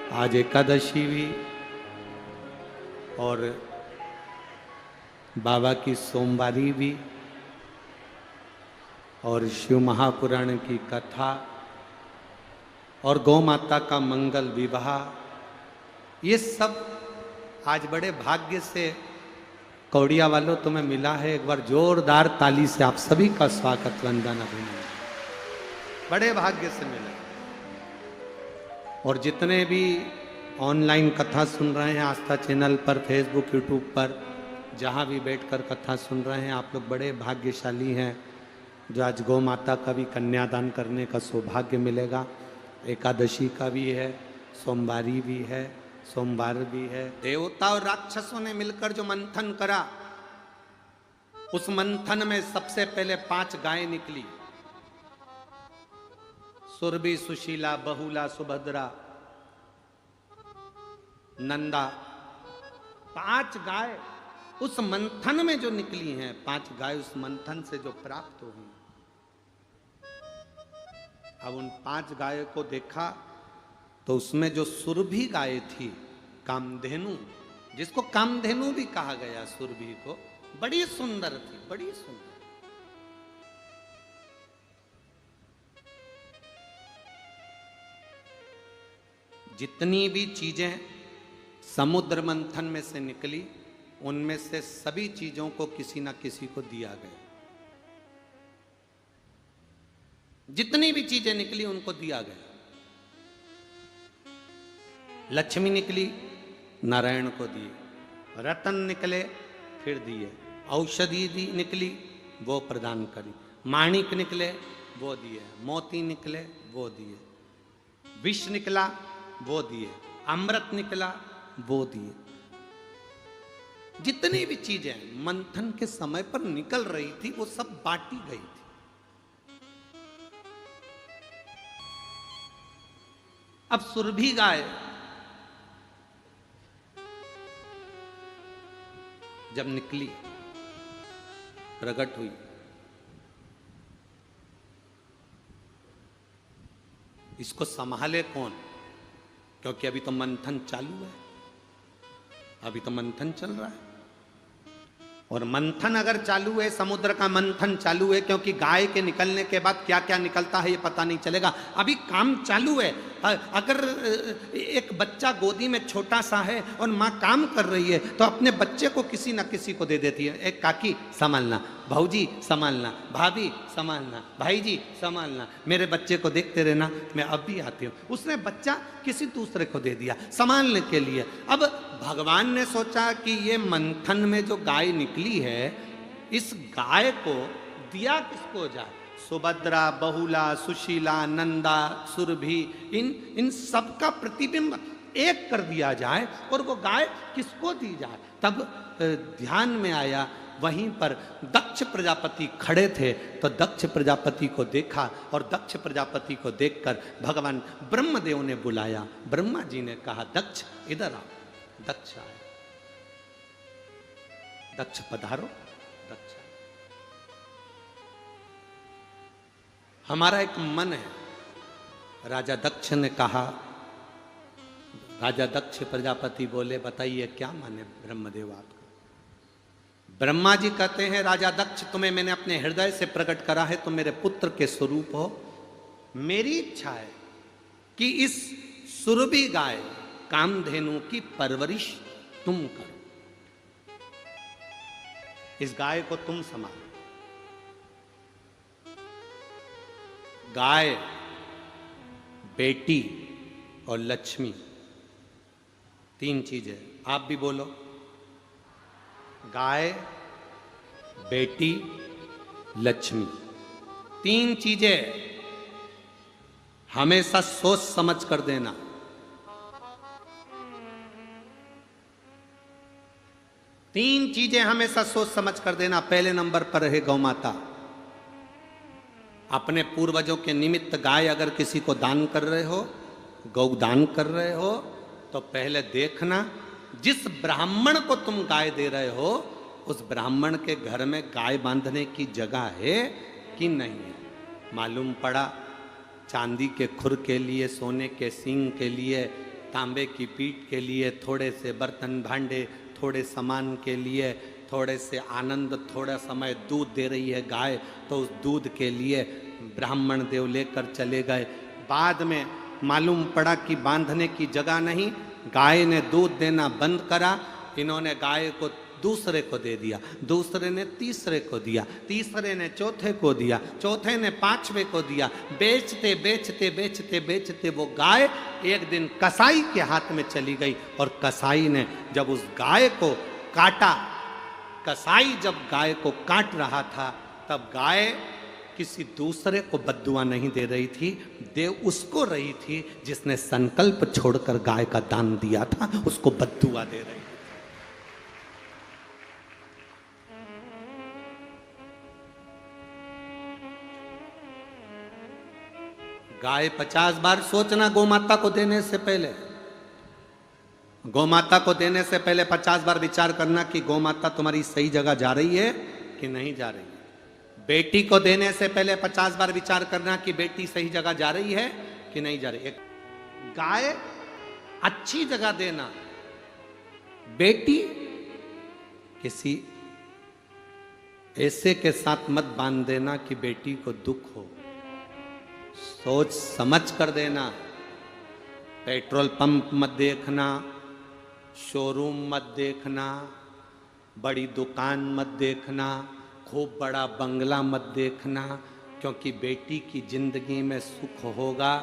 आज एकादशी भी और बाबा की सोमवारी भी और शिव महापुराण की कथा और गौ माता का मंगल विवाह, ये सब आज बड़े भाग्य से कौड़िया वालों तुम्हें मिला है। एक बार जोरदार ताली से आप सभी का स्वागत वंदन अभिनंदन, बड़े भाग्य से मिला। और जितने भी ऑनलाइन कथा सुन रहे हैं आस्था चैनल पर, फेसबुक, यूट्यूब पर, जहाँ भी बैठकर कथा सुन रहे हैं, आप लोग बड़े भाग्यशाली हैं जो आज गौ माता का भी कन्यादान करने का सौभाग्य मिलेगा। एकादशी का भी है, सोमवारी भी है, सोमवार भी है। देवता और राक्षसों ने मिलकर जो मंथन करा, उस मंथन में सबसे पहले 5 गायें निकली, सुरभि, सुशीला, बहुला, सुभद्रा, नंदा। 5 गाय उस मंथन में जो निकली हैं, 5 गाय उस मंथन से जो प्राप्त हुई। अब उन 5 गाय को देखा तो उसमें जो सुरभि गाय थी, कामधेनु, जिसको कामधेनु भी कहा गया, सुरभि को, बड़ी सुंदर थी, बड़ी सुंदर। जितनी भी चीजें समुद्र मंथन में से निकली, उनमें से सभी चीजों को किसी ना किसी को दिया गया। जितनी भी चीजें निकली उनको दिया गया। लक्ष्मी निकली, नारायण को दिए। रतन निकले, फिर दिए। औषधि दी निकली, वो प्रदान करी। माणिक निकले, वो दिए। मोती निकले, वो दिए। विष निकला, वो दिए। अमृत निकला, वो दिए। जितनी भी चीजें मंथन के समय पर निकल रही थी, वो सब बांटी गई थी। अब सुरभि गाय जब निकली, प्रकट हुई, इसको संभाले कौन? क्योंकि अभी तो मंथन चालू है, अभी तो मंथन चल रहा है। और मंथन अगर चालू है, समुद्र का मंथन चालू है, क्योंकि गाय के निकलने के बाद क्या क्या निकलता है ये पता नहीं चलेगा, अभी काम चालू है। अगर एक बच्चा गोदी में छोटा सा है और माँ काम कर रही है, तो अपने बच्चे को किसी ना किसी को दे देती है। एक काकी संभालना, भाऊजी संभालना, भाभी संभालना, भाई जी संभालना, मेरे बच्चे को देखते रहना, मैं अब भी आती हूँ। उसने बच्चा किसी दूसरे को दे दिया संभालने के लिए। अब भगवान ने सोचा कि ये मंथन में जो गाय निकली है, इस गाय को दिया किसको जाए? सुभद्रा, बहुला, सुशीला, नंदा, सुरभि, इन सब का प्रतिबिंब एक कर दिया जाए और वो गाय किसको दी जाए? तब ध्यान में आया, वहीं पर दक्ष प्रजापति खड़े थे, तो दक्ष प्रजापति को देखा और दक्ष प्रजापति को देखकर भगवान ब्रह्मदेव ने बुलाया। ब्रह्मा जी ने कहा, दक्ष इधर आओ। दक्ष आए। दक्ष पधारो। दक्ष आए। हमारा एक मन है। राजा दक्ष ने कहा, राजा दक्ष प्रजापति बोले, बताइए क्या माने ब्रह्मदेव आपका? ब्रह्मा जी कहते हैं, राजा दक्ष, तुम्हें मैंने अपने हृदय से प्रकट करा है, तुम मेरे पुत्र के स्वरूप हो। मेरी इच्छा है कि इस सुरभि गाय कामधेनु की परवरिश तुम करो, इस गाय को तुम संभालो। गाय, बेटी और लक्ष्मी, 3 चीजें। आप भी बोलो, गाय, बेटी, लक्ष्मी, 3 चीजें हमेशा सोच समझ कर देना। तीन चीजें हमेशा सोच समझ कर देना। पहले नंबर पर है गौ माता। अपने पूर्वजों के निमित्त गाय अगर किसी को दान कर रहे हो, गौ दान कर रहे हो, तो पहले देखना जिस ब्राह्मण को तुम गाय दे रहे हो, उस ब्राह्मण के घर में गाय बांधने की जगह है कि नहीं है। मालूम पड़ा चांदी के खुर के लिए, सोने के सींग के लिए तांबे की पीठ के लिए, थोड़े से बर्तन भांडे, थोड़े सामान के लिए, थोड़े से आनंद, थोड़ा समय दूध दे रही है गाय, तो उस दूध के लिए ब्राह्मण देव लेकर चले गए। बाद में मालूम पड़ा कि बांधने की जगह नहीं, गाय ने दूध देना बंद करा। इन्होंने गाय को दूसरे को दे दिया, दूसरे ने तीसरे को दिया, तीसरे ने चौथे को दिया, चौथे ने पांचवें को दिया। बेचते बेचते बेचते बेचते वो गाय एक दिन कसाई के हाथ में चली गई, और कसाई ने जब उस गाय को काटा, कसाई जब गाय को काट रहा था, तब गाय किसी दूसरे को बद्दुआ नहीं दे रही थी, दे उसको रही थी जिसने संकल्प छोड़कर गाय का दान दिया था, उसको बद्दुआ दे रही थी। गाय 50 बार सोचना गौमाता को देने से पहले, गौमाता को देने से पहले 50 बार विचार करना कि गौमाता तुम्हारी सही जगह जा रही है कि नहीं जा रही है। बेटी को देने से पहले 50 बार विचार करना कि बेटी सही जगह जा रही है कि नहीं जा रही। एक गाय अच्छी जगह देना, बेटी किसी ऐसे के साथ मत बांध देना कि बेटी को दुख हो, सोच समझ कर देना। पेट्रोल पंप मत देखना, शोरूम मत देखना, बड़ी दुकान मत देखना, खूब बड़ा बंगला मत देखना, क्योंकि बेटी की जिंदगी में सुख होगा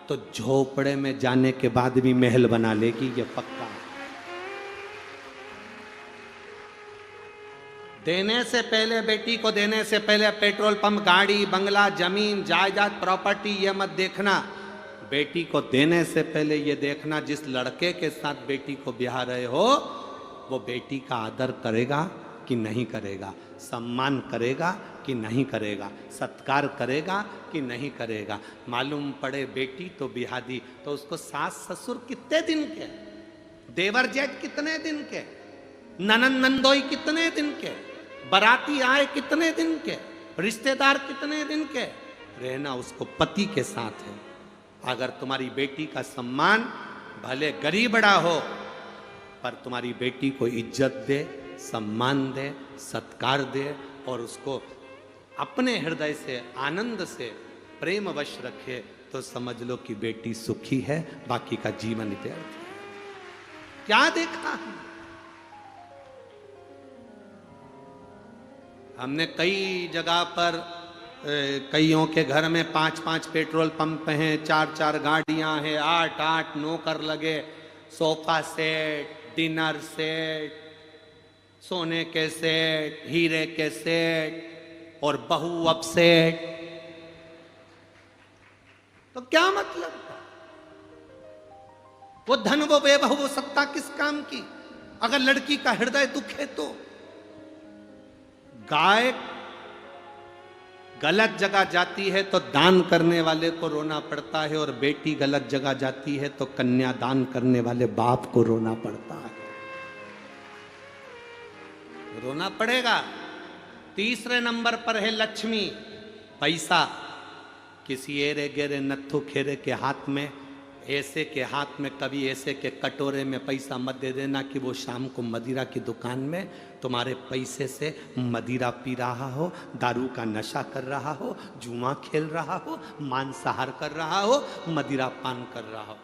तो झोपड़े में जाने के बाद भी महल बना लेगी, ये पक्का। देने से पहले, बेटी को देने से पहले पेट्रोल पंप, गाड़ी, बंगला, जमीन, जायदाद, प्रॉपर्टी ये मत देखना। बेटी को देने से पहले ये देखना जिस लड़के के साथ बेटी को ब्याह रहे हो वो बेटी का आदर करेगा कि नहीं करेगा, सम्मान करेगा कि नहीं करेगा, सत्कार करेगा कि नहीं करेगा। मालूम पड़े बेटी तो ब्याह दी तो उसको सास ससुर कितने दिन के, देवर जेठ कितने दिन के, ननंद नंदोई कितने दिन के, बाराती आए कितने दिन के, रिश्तेदार कितने दिन के, रहना उसको पति के साथ है। अगर तुम्हारी बेटी का सम्मान भले गरीबड़ा हो पर तुम्हारी बेटी को इज्जत दे, सम्मान दे, सत्कार दे और उसको अपने हृदय से, आनंद से, प्रेम वश रखे, तो समझ लो कि बेटी सुखी है, बाकी का जीवन व्यर्थ है। क्या देखा हमने कई जगह पर, कईयों के घर में 5-5 पेट्रोल पंप हैं, 4-4 गाड़ियां हैं, 8-8 नौकर लगे, सोफा सेट, डिनर सेट, सोने के सेट, हीरे के सेट और बहू अप सेट। तो क्या मतलब? वो धन, वो वैभव, वो सत्ता किस काम की अगर लड़की का हृदय दुख है तो? गाय गलत जगह जाती है तो दान करने वाले को रोना पड़ता है, और बेटी गलत जगह जाती है तो कन्या दान करने वाले बाप को रोना पड़ता है। रोना पड़ेगा। तीसरे नंबर पर है लक्ष्मी, पैसा। किसी एरे गेरे नत्थु खेरे के हाथ में, ऐसे के हाथ में, कभी ऐसे के कटोरे में पैसा मत दे देना कि वो शाम को मदिरा की दुकान में तुम्हारे पैसे से मदिरा पी रहा हो, दारू का नशा कर रहा हो, जुआ खेल रहा हो, मांसाहार कर रहा हो, मदिरा पान कर रहा हो।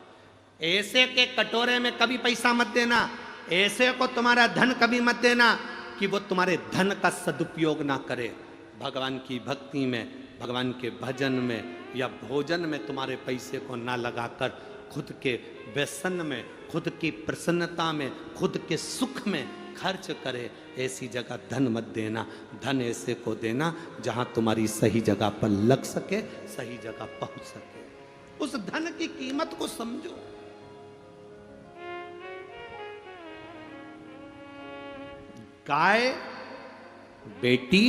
ऐसे के कटोरे में कभी पैसा मत देना। ऐसे को तुम्हारा धन कभी मत देना कि वो तुम्हारे धन का सदुपयोग ना करे। भगवान की भक्ति में, भगवान के भजन में या भोजन में तुम्हारे पैसे को ना लगाकर खुद के व्यसन में, खुद की प्रसन्नता में, खुद के सुख में खर्च करे। ऐसी जगह धन मत देना। धन ऐसे को देना जहां तुम्हारी सही जगह पर लग सके, सही जगह पहुंच सके। उस धन की कीमत को समझो। गाय, बेटी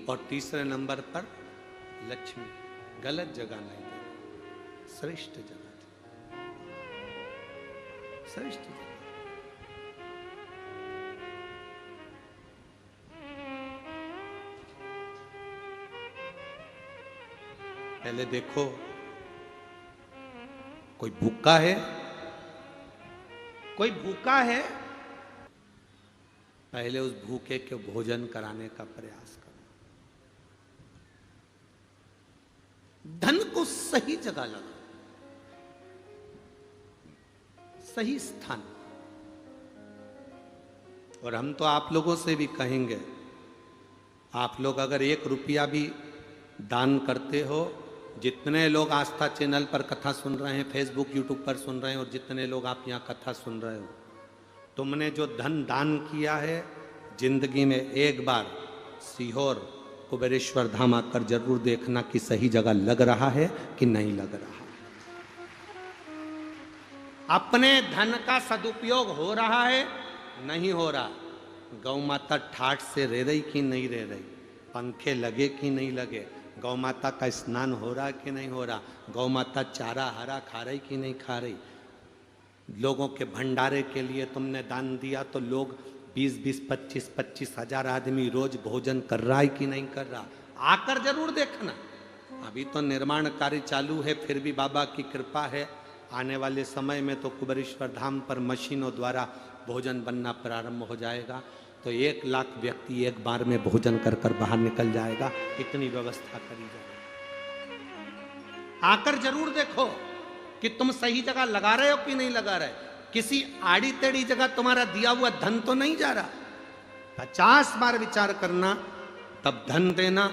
और तीसरे नंबर पर लक्ष्मी। गलत जगह नहीं देना, श्रेष्ठ जगह, श्रेष्ठ जगह। पहले देखो कोई भूखा है कोई भूखा है, पहले उस भूखे के भोजन कराने का प्रयास करो। धन को सही जगह लगाओ, सही स्थान। और हम तो आप लोगों से भी कहेंगे, आप लोग अगर 1 रुपया भी दान करते हो, जितने लोग आस्था चैनल पर कथा सुन रहे हैं, फेसबुक यूट्यूब पर सुन रहे हैं, और जितने लोग आप यहाँ कथा सुन रहे हो, तुमने जो धन दान किया है, जिंदगी में एक बार सीहोर कुबेरेश्वर धाम आकर जरूर देखना कि सही जगह लग रहा है कि नहीं लग रहा। अपने धन का सदुपयोग हो रहा है, नहीं हो रहा। गौ माता ठाठ से रह रही कि नहीं रह रही, पंखे लगे कि नहीं लगे, गौ माता का स्नान हो रहा कि नहीं हो रहा, गौ माता चारा हरा खा रही कि नहीं खा रही। लोगों के भंडारे के लिए तुमने दान दिया तो लोग 20-20, 25-25 हजार आदमी रोज भोजन कर रहा है कि नहीं कर रहा, आकर जरूर देखना। अभी तो निर्माण कार्य चालू है, फिर भी बाबा की कृपा है, आने वाले समय में तो कुबेरेश्वर धाम पर मशीनों द्वारा भोजन बनना प्रारंभ हो जाएगा, तो 1 लाख व्यक्ति एक बार में भोजन कर कर बाहर निकल जाएगा। इतनी व्यवस्था करी जाए, आकर जरूर देखो कि तुम सही जगह लगा रहे हो कि नहीं लगा रहे। किसी आड़ी टेढ़ी जगह तुम्हारा दिया हुआ धन तो नहीं जा रहा। 50 बार विचार करना तब धन देना,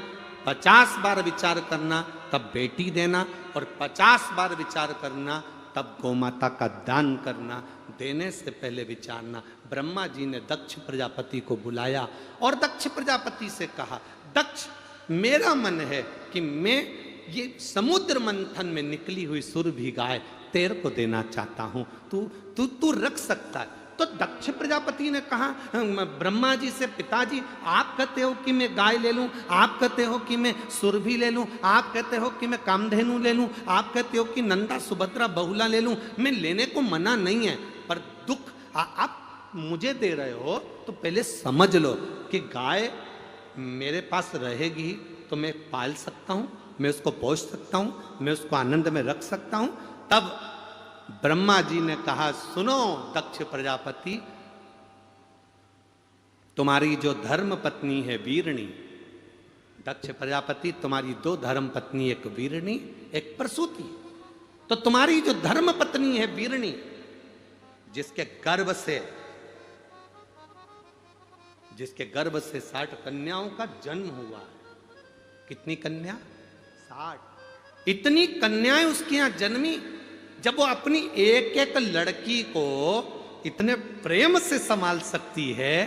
50 बार विचार करना तब बेटी देना, और 50 बार विचार करना तब गौमाता का दान करना। देने से पहले विचारना। ब्रह्मा जी ने दक्ष प्रजापति को बुलाया और दक्ष प्रजापति से कहा, दक्ष मेरा मन है कि मैं ये समुद्र मंथन में निकली हुई सुरभि गाय तेरे को देना चाहता हूं, तू रख सकता है। तो दक्ष प्रजापति ने कहा ब्रह्मा जी से, पिताजी आप कहते हो कि मैं गाय ले लूं, आप कहते हो कि मैं सुरभि ले लूं, आप कहते हो कि मैं कामधेनु ले लूं, आप कहते हो कि नंदा सुभद्रा बहुला ले लूं, मैं लेने को मना नहीं है, पर दुख आप मुझे दे रहे हो तो पहले समझ लो कि गाय मेरे पास रहेगी तो मैं पाल सकता हूं, मैं उसको पोष सकता हूं, मैं उसको आनंद में रख सकता हूं। तब ब्रह्मा जी ने कहा, सुनो दक्ष प्रजापति, तुम्हारी जो धर्म पत्नी है वीरणी, दक्ष प्रजापति तुम्हारी 2 धर्म पत्नी, एक वीरणी एक प्रसूति, तो तुम्हारी जो धर्म पत्नी है वीरणी, जिसके गर्भ से 60 कन्याओं का जन्म हुआ है। कितनी कन्या? 60। इतनी कन्याएं उसके यहां जन्मी। जब वो अपनी एक एक लड़की को इतने प्रेम से संभाल सकती है,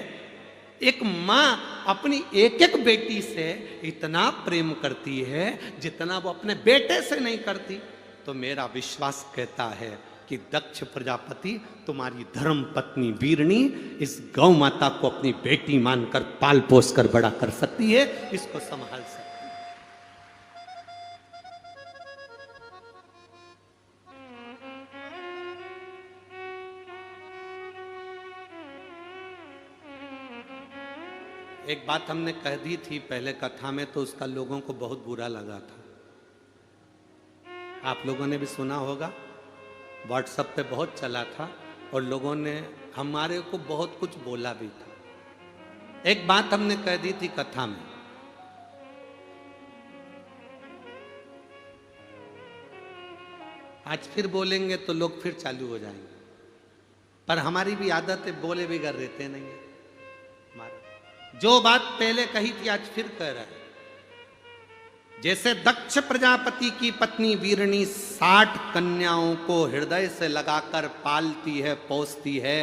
एक मां अपनी एक एक बेटी से इतना प्रेम करती है जितना वो अपने बेटे से नहीं करती, तो मेरा विश्वास कहता है कि दक्ष प्रजापति तुम्हारी धर्म पत्नी वीरणी इस गौ माता को अपनी बेटी मानकर पाल पोस कर बड़ा कर सकती है, इसको संभाल सकती है। एक बात हमने कह दी थी पहले कथा में, तो उसका लोगों को बहुत बुरा लगा था। आप लोगों ने भी सुना होगा, व्हाट्सएप पे बहुत चला था और लोगों ने हमारे को बहुत कुछ बोला भी था। एक बात हमने कह दी थी कथा में, आज फिर बोलेंगे तो लोग फिर चालू हो जाएंगे, पर हमारी भी आदत है, बोले बिगड़ रहते नहीं है। जो बात पहले कही थी आज फिर कह रहा है। जैसे दक्ष प्रजापति की पत्नी वीरणी 60 कन्याओं को हृदय से लगाकर पालती है, पोसती है,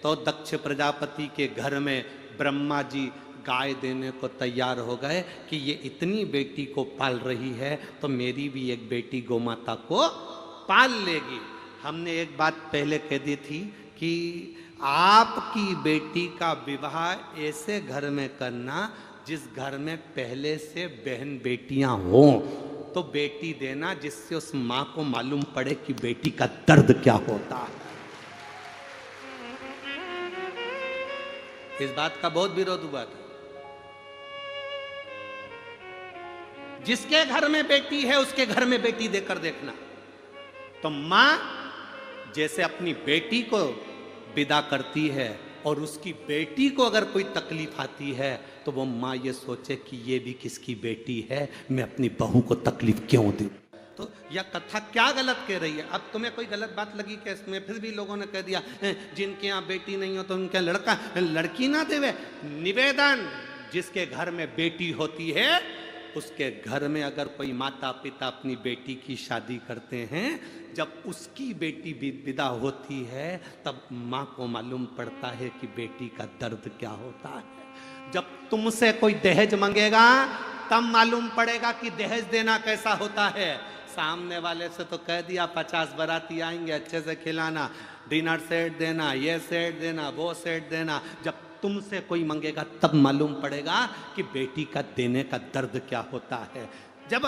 तो दक्ष प्रजापति के घर में ब्रह्मा जी गाय देने को तैयार हो गए कि ये इतनी बेटी को पाल रही है तो मेरी भी एक बेटी गोमाता को पाल लेगी। हमने एक बात पहले कह दी थी कि आपकी बेटी का विवाह ऐसे घर में करना जिस घर में पहले से बहन बेटियां हों, तो बेटी देना जिससे उस मां को मालूम पड़े कि बेटी का दर्द क्या होता है। इस बात का बहुत विरोध हुआ था। जिसके घर में बेटी है उसके घर में बेटी देकर देखना। तो मां जैसे अपनी बेटी को विदा करती है और उसकी बेटी को अगर कोई तकलीफ आती है तो वो माँ ये सोचे कि ये भी किसकी बेटी है, मैं अपनी बहू को तकलीफ क्यों दूं। तो यह कथा क्या गलत कह रही है? अब तुम्हें कोई गलत बात लगी क्या इसमें? फिर भी लोगों ने कह दिया जिनके यहाँ बेटी नहीं हो तो उनके लड़का लड़की ना देवे। निवेदन, जिसके घर में बेटी होती है उसके घर में अगर कोई माता पिता अपनी बेटी की शादी करते हैं, जब उसकी बेटी विदा होती है तब माँ को मालूम पड़ता है कि बेटी का दर्द क्या होता है। जब तुमसे कोई दहेज मांगेगा तब मालूम पड़ेगा कि दहेज देना कैसा होता है। सामने वाले से तो कह दिया 50 बाराती आएंगे, अच्छे से खिलाना, डिनर सेट देना, ये सेट देना, वो सेट देना। जब तुमसे कोई मांगेगा तब मालूम पड़ेगा कि बेटी का देने का दर्द क्या होता है। जब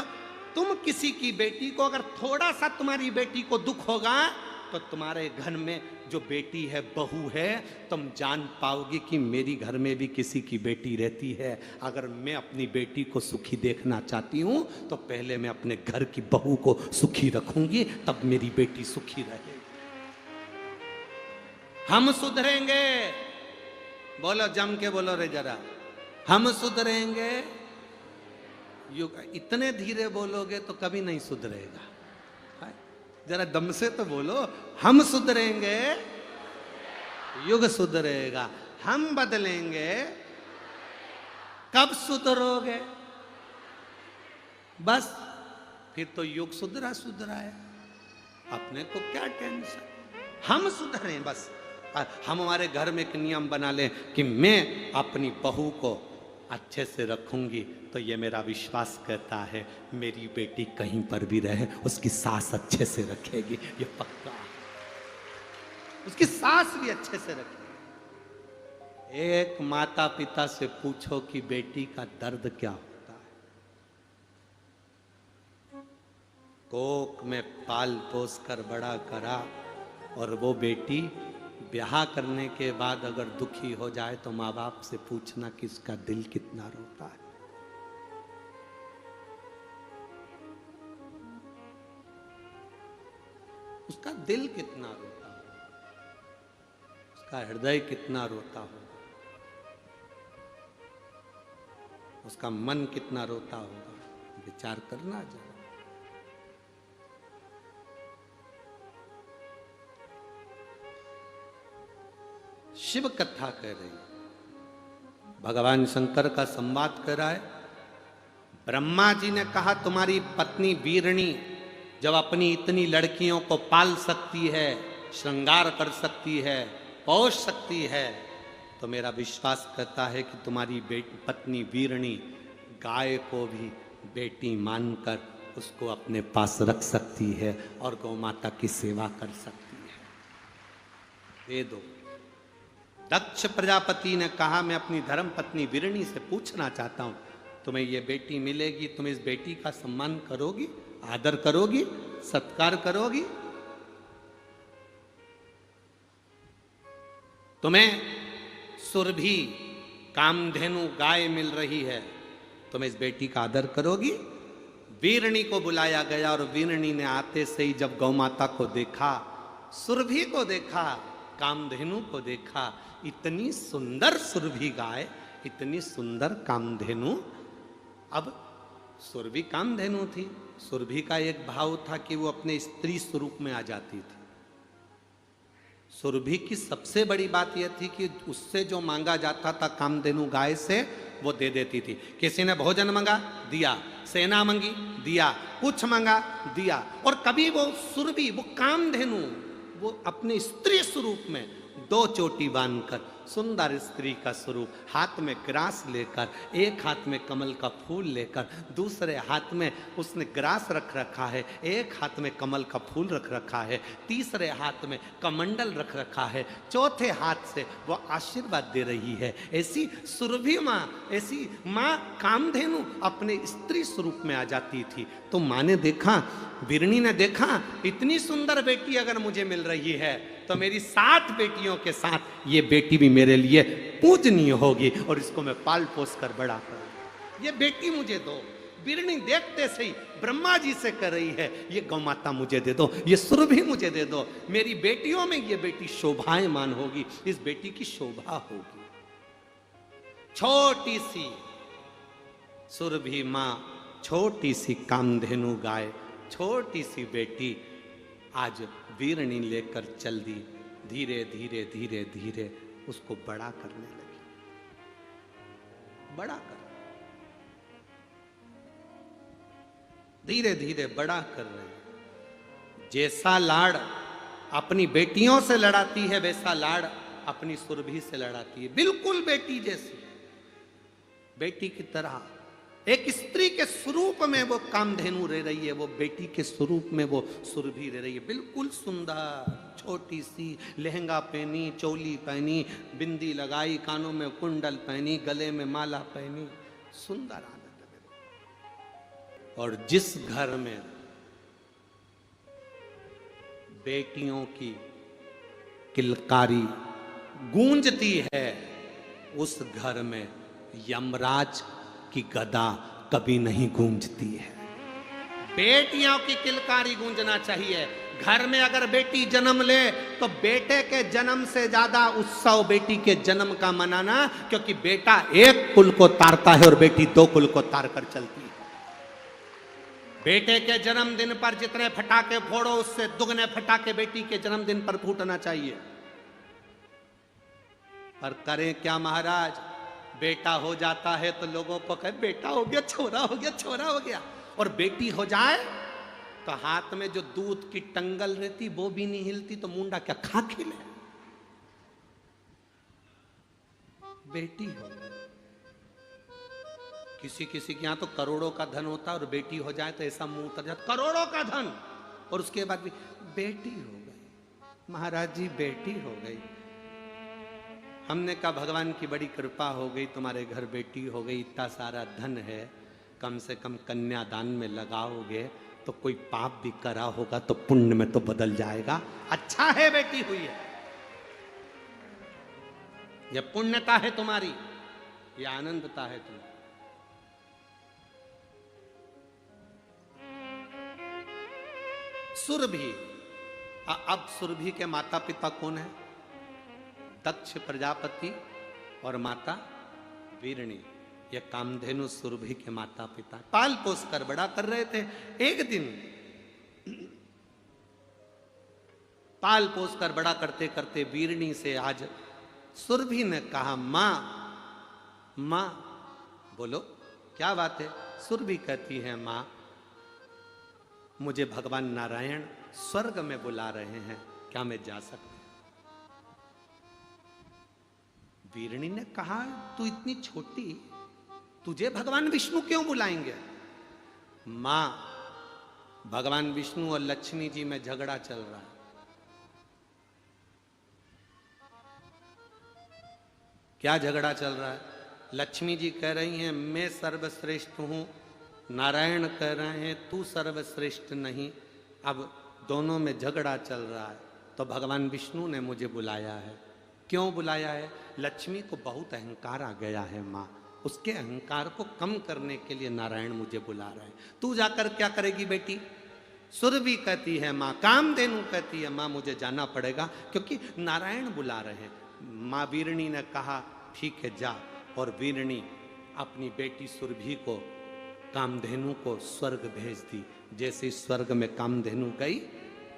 तुम किसी की बेटी को, अगर थोड़ा सा तुम्हारी बेटी को दुख होगा तो तुम्हारे घर में जो बेटी है, बहू है, तुम जान पाओगी कि मेरी घर में भी किसी की बेटी रहती है। अगर मैं अपनी बेटी को सुखी देखना चाहती हूं तो पहले मैं अपने घर की बहू को सुखी रखूंगी, तब मेरी बेटी सुखी रहेगी। हम सुधरेंगे, बोलो जम के बोलो रे जरा, हम सुधरेंगे। इतने धीरे बोलोगे तो कभी नहीं सुधरेगा, जरा दम से तो बोलो, हम सुधरेंगे युग सुधरेगा। हम बदलेंगे कब सुधरोगे? बस फिर तो युग सुधरा है, अपने को क्या टेंशन। हम सुधरें बस। हम हमारे घर में एक नियम बना लें कि मैं अपनी बहू को अच्छे से रखूंगी, तो ये मेरा विश्वास कहता है मेरी बेटी कहीं पर भी रहे उसकी सास अच्छे से रखेगी, ये पक्का। उसकी सास भी अच्छे से रखेगी। एक माता पिता से पूछो कि बेटी का दर्द क्या होता है। कोख में पाल पोस कर बड़ा करा और वो बेटी ब्याह करने के बाद अगर दुखी हो जाए तो माँ बाप से पूछना कि उसका दिल कितना रोता है। उसका दिल कितना रोता होगा, उसका हृदय कितना रोता होगा, उसका मन कितना रोता होगा, विचार करना जरा। शिव कथा कह रही है, भगवान शंकर का संवाद कर रहा है। ब्रह्मा जी ने कहा तुम्हारी पत्नी वीरणी जब अपनी इतनी लड़कियों को पाल सकती है, श्रृंगार कर सकती है, पोष सकती है, तो मेरा विश्वास करता है कि तुम्हारी पत्नी वीरणी गाय को भी बेटी मानकर उसको अपने पास रख सकती है और गौ माता की सेवा कर सकती है। दे दो। दक्ष प्रजापति ने कहा मैं अपनी धर्म पत्नी वीरणी से पूछना चाहता हूं, तुम्हें ये बेटी मिलेगी, तुम इस बेटी का सम्मान करोगी, आदर करोगी, सत्कार करोगी? तुम्हें सुरभि कामधेनु गाय मिल रही है, तुम इस बेटी का आदर करोगी? वीरणी को बुलाया गया और वीरणी ने आते से ही जब गौ माता को देखा, सुरभि को देखा, कामधेनु को देखा, इतनी सुंदर सुरभि गाय, इतनी सुंदर कामधेनु। अब सुरभि कामधेनु थी, सुरभि का एक भाव था कि वो अपने स्त्री स्वरूप में आ जाती थी। सुरभि की सबसे बड़ी बात यह थी कि उससे जो मांगा जाता था कामधेनु गाय से, वो दे देती थी। किसी ने भोजन मांगा, दिया, सेना मांगी, दिया, कुछ मांगा, दिया। और कभी वो सुरभि, वो कामधेनु, वो अपने स्त्री स्वरूप में दो चोटी बांधकर, सुंदर स्त्री का स्वरूप, हाथ में ग्रास लेकर, एक हाथ में कमल का फूल लेकर, दूसरे हाथ में उसने ग्रास रख रखा है, एक हाथ में कमल का फूल रख रखा है, तीसरे हाथ में कमंडल रख रखा है, चौथे हाथ से वो आशीर्वाद दे रही है। ऐसी सुरभि माँ, ऐसी माँ कामधेनु अपने स्त्री स्वरूप में आ जाती थी। तो माँ ने देखा, वीरणी ने देखा, इतनी सुंदर बेटी अगर मुझे मिल रही है तो मेरी 7 बेटियों के साथ ये बेटी भी मेरे लिए पूजनीय होगी और इसको मैं पाल पोस कर बड़ा करूंगी। ये बेटी मुझे दो। वीरणी देखते से ही ब्रह्मा जी से कर रही है, ये गौ माता मुझे दे दो, ये सुरभि मुझे दे दो, मेरी बेटियों में ये बेटी शोभायमान होगी, इस बेटी की शोभा होगी। छोटी सी सुरभि मां, छोटी सी कामधेनु गाय, छोटी सी बेटी आज वीरणी लेकर चल दी। धीरे धीरे धीरे धीरे उसको बड़ा करने लगी, बड़ा कर, धीरे धीरे बड़ा कर रही। जैसा लाड़ अपनी बेटियों से लड़ाती है, वैसा लाड़ अपनी सुरभि से लड़ाती है, बिल्कुल बेटी जैसी, बेटी की तरह। एक स्त्री के स्वरूप में वो कामधेनु रह रही है, वो बेटी के स्वरूप में वो सुरभि रह रही है, बिल्कुल सुंदर, छोटी सी, लहंगा पहनी, चोली पहनी, बिंदी लगाई, कानों में कुंडल पहनी, गले में माला पहनी, सुंदर आनंद में। और जिस घर में बेटियों की किलकारी गूंजती है, उस घर में यमराज की गदा कभी नहीं गूंजती है। बेटियों की किलकारी गूंजना चाहिए। घर में अगर बेटी जन्म ले तो बेटे के जन्म से ज्यादा उत्सव बेटी के जन्म का मनाना, क्योंकि बेटा एक कुल को तारता है और बेटी दो कुल को तार कर चलती है। बेटे के जन्मदिन पर जितने फटाके फोड़ो, उससे दुगने फटाके बेटी के जन्मदिन पर फूटना चाहिए। पर करें क्या महाराज, बेटा हो जाता है तो लोगों को कहे बेटा हो गया, छोरा हो गया, छोरा हो गया, और बेटी हो जाए तो हाथ में जो दूध की टंगल रहती वो भी नहीं हिलती, तो मुंडा क्या खा खिले। बेटी हो, किसी किसी के यहां तो करोड़ों का धन होता है और बेटी हो जाए तो ऐसा मुंह उतर जाता, करोड़ों का धन, और उसके बाद भी बेटी हो गई। महाराज जी बेटी हो गई। हमने कहा भगवान की बड़ी कृपा हो गई, तुम्हारे घर बेटी हो गई, इतना सारा धन है, कम से कम कन्यादान में लगाओगे तो कोई पाप भी करा होगा तो पुण्य में तो बदल जाएगा। अच्छा है बेटी हुई है, यह पुण्यता है तुम्हारी, यह आनंदता है तुम्हारी। सुरभि, अब सुरभि के माता पिता कौन है? दक्ष प्रजापति और माता वीरणी, ये कामधेनु सुरभि के माता पिता। पाल पोस कर बड़ा कर रहे थे। एक दिन पाल पोस कर बड़ा करते करते वीरणी से आज सुरभि ने कहा मां, मां बोलो क्या बात है? सुरभि कहती है मां, मुझे भगवान नारायण स्वर्ग में बुला रहे हैं, क्या मैं जा सकती? वीरणी ने कहा तू इतनी छोटी, तुझे भगवान विष्णु क्यों बुलाएंगे? मां, भगवान विष्णु और लक्ष्मी जी में झगड़ा चल रहा है। क्या झगड़ा चल रहा है? लक्ष्मी जी कह रही हैं मैं सर्वश्रेष्ठ हूं, नारायण कह रहे हैं तू सर्वश्रेष्ठ नहीं। अब दोनों में झगड़ा चल रहा है, तो भगवान विष्णु ने मुझे बुलाया है। क्यों बुलाया है? लक्ष्मी को बहुत अहंकार आ गया है माँ, उसके अहंकार को कम करने के लिए नारायण मुझे बुला रहे हैं। तू जाकर क्या करेगी बेटी? सुरभि कहती है माँ, कामधेनु कहती है माँ मुझे जाना पड़ेगा क्योंकि नारायण बुला रहे हैं। माँ वीरणी ने कहा ठीक है जा, और वीरणी अपनी बेटी सुरभि को, कामधेनु को स्वर्ग भेज दी। जैसे स्वर्ग में कामधेनु गई,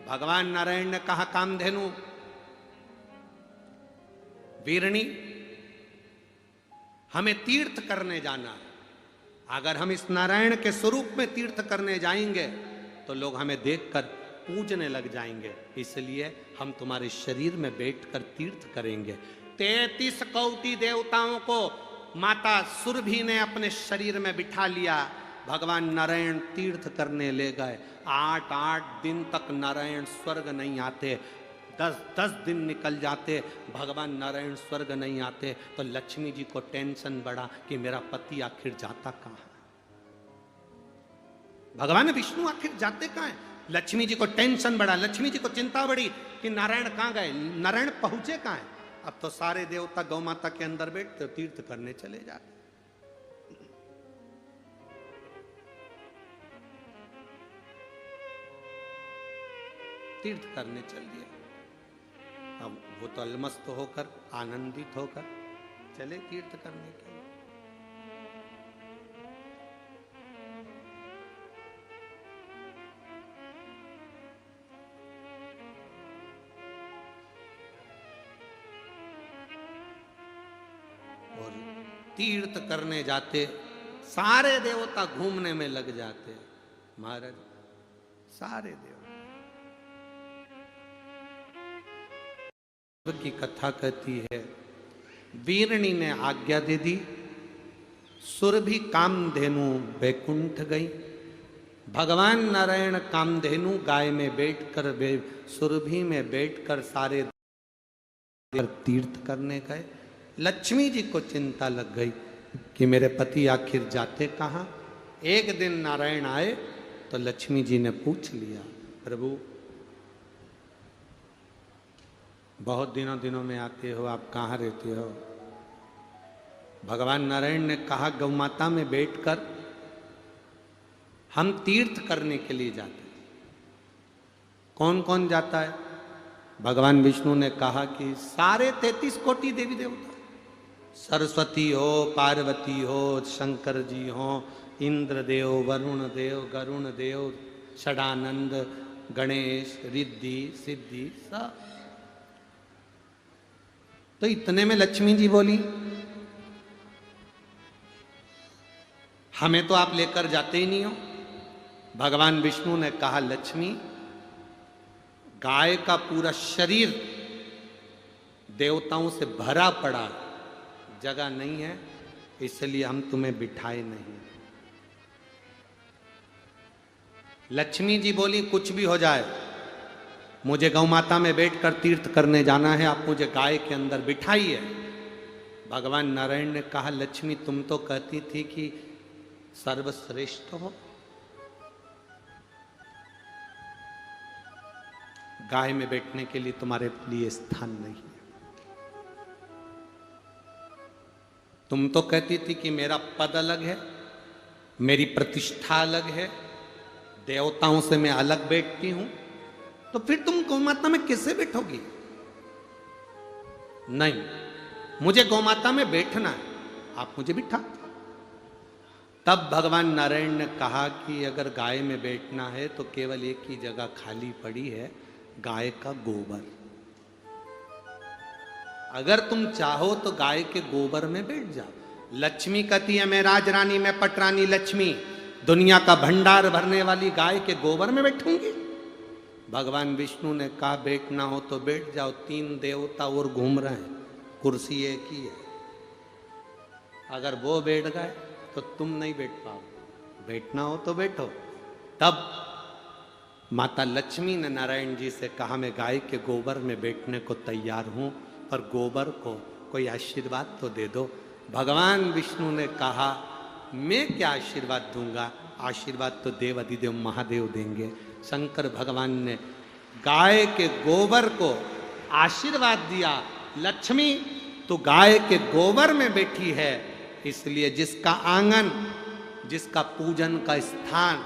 भगवान नारायण ने कहा कामधेनु, वीरणी हमें तीर्थ करने जाना है, अगर हम इस नारायण के स्वरूप में तीर्थ करने जाएंगे तो लोग हमें देखकर पूजने लग जाएंगे, इसलिए हम तुम्हारे शरीर में बैठकर तीर्थ करेंगे। 33 कोटि देवताओं को माता सुरभि ने अपने शरीर में बिठा लिया। भगवान नारायण तीर्थ करने ले गए। 8 दिन तक नारायण स्वर्ग नहीं आते। 10 दिन निकल जाते, भगवान नारायण स्वर्ग नहीं आते, तो लक्ष्मी जी को टेंशन बढ़ा कि मेरा पति आखिर जाता कहाँ है, भगवान विष्णु आखिर जाते कहाँ है। लक्ष्मी जी को टेंशन बढ़ा, लक्ष्मी जी को चिंता बढ़ी कि नारायण कहाँ गए, नारायण पहुंचे कहाँ है। अब तो सारे देवता गौ माता के अंदर बैठते तीर्थ करने चले जाते। तीर्थ करने चल दिया। अब वो तो अलमस्त होकर आनंदित होकर चले तीर्थ करने के लिए। और तीर्थ करने जाते सारे देवता घूमने में लग जाते। महाराज सारे देवता की कथा कहती है, वीरणी ने आज्ञा दे दी, सुरभि कामधेनु बैकुंठ गई। भगवान नारायण कामधेनु गाय में बैठकर सुरभि में बैठकर सारे तीर्थ करने गए। लक्ष्मी जी को चिंता लग गई कि मेरे पति आखिर जाते कहाँ। एक दिन नारायण आए तो लक्ष्मी जी ने पूछ लिया, प्रभु बहुत दिनों में आते हो, आप कहाँ रहते हो। भगवान नारायण ने कहा, गौ माता में बैठकर हम तीर्थ करने के लिए जाते हैं। कौन कौन जाता है। भगवान विष्णु ने कहा कि सारे 33 कोटि देवी देवता, सरस्वती हो, पार्वती हो, शंकर जी हो, इंद्र देव, वरुण देव, गरुण देव, षडानंद, गणेश, रिद्धि सिद्धि सब। तो इतने में लक्ष्मी जी बोली, हमें तो आप लेकर जाते ही नहीं हो। भगवान विष्णु ने कहा, लक्ष्मी गाय का पूरा शरीर देवताओं से भरा पड़ा, जगह नहीं है, इसलिए हम तुम्हें बिठाए नहीं। लक्ष्मी जी बोली, कुछ भी हो जाए, मुझे गौ माता में बैठकर तीर्थ करने जाना है, आप मुझे गाय के अंदर बिठाइए। भगवान नारायण ने कहा, लक्ष्मी तुम तो कहती थी कि सर्वश्रेष्ठ हो, गाय में बैठने के लिए तुम्हारे लिए स्थान नहीं है। तुम तो कहती थी कि मेरा पद अलग है, मेरी प्रतिष्ठा अलग है, देवताओं से मैं अलग बैठती हूं, तो फिर तुम गौमाता में कैसे बैठोगी। नहीं, मुझे गौमाता में बैठना है, आप मुझे बिठा। तब भगवान नारायण ने कहा कि अगर गाय में बैठना है तो केवल एक ही जगह खाली पड़ी है, गाय का गोबर। अगर तुम चाहो तो गाय के गोबर में बैठ जाओ। लक्ष्मी कहती है, मैं राजरानी, मैं पटरानी लक्ष्मी, दुनिया का भंडार भरने वाली गाय के गोबर में बैठूंगी। भगवान विष्णु ने कहा, बैठना हो तो बैठ जाओ, 3 देवता और घूम रहे हैं, कुर्सी एक ही है। अगर वो बैठ गए तो तुम नहीं बैठ पाओ, बैठना हो तो बैठो। तब माता लक्ष्मी ने नारायण जी से कहा, मैं गाय के गोबर में बैठने को तैयार हूं, पर गोबर को कोई आशीर्वाद तो दे दो। भगवान विष्णु ने कहा, मैं क्या आशीर्वाद दूंगा, आशीर्वाद तो देव अधिदेव महादेव देंगे। शंकर भगवान ने गाय के गोबर को आशीर्वाद दिया, लक्ष्मी तो गाय के गोबर में बैठी है, इसलिए जिसका आंगन, जिसका पूजन का स्थान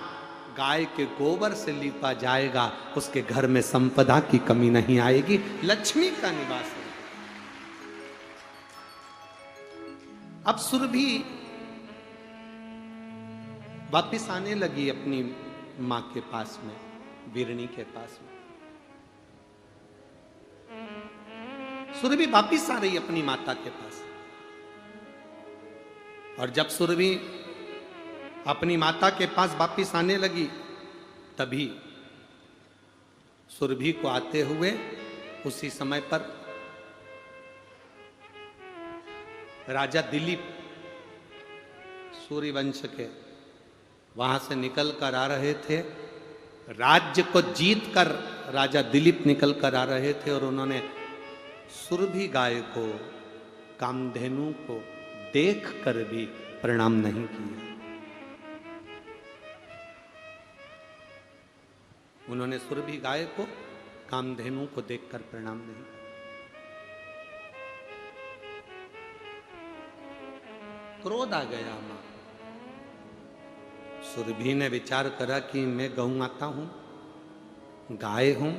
गाय के गोबर से लीपा जाएगा, उसके घर में संपदा की कमी नहीं आएगी, लक्ष्मी का निवास है। अब सुरभि वापिस आने लगी अपनी मां के पास में, वीरणी के पास में। सुरभि वापिस आ रही अपनी माता के पास, और जब सुरभि अपनी माता के पास वापिस आने लगी, तभी सुरभि को आते हुए उसी समय पर राजा दिलीप सूर्यवंश के वहां से निकल कर आ रहे थे। राज्य को जीत कर राजा दिलीप निकल कर आ रहे थे, और उन्होंने सुरभि गाय को, कामधेनु को देख कर भी प्रणाम नहीं किया। उन्होंने सुरभि गाय को, कामधेनु को देखकर प्रणाम नहीं। क्रोध आ गया मां। सुरभि ने विचार करा कि मैं गौ माता हूं, गाय हूं,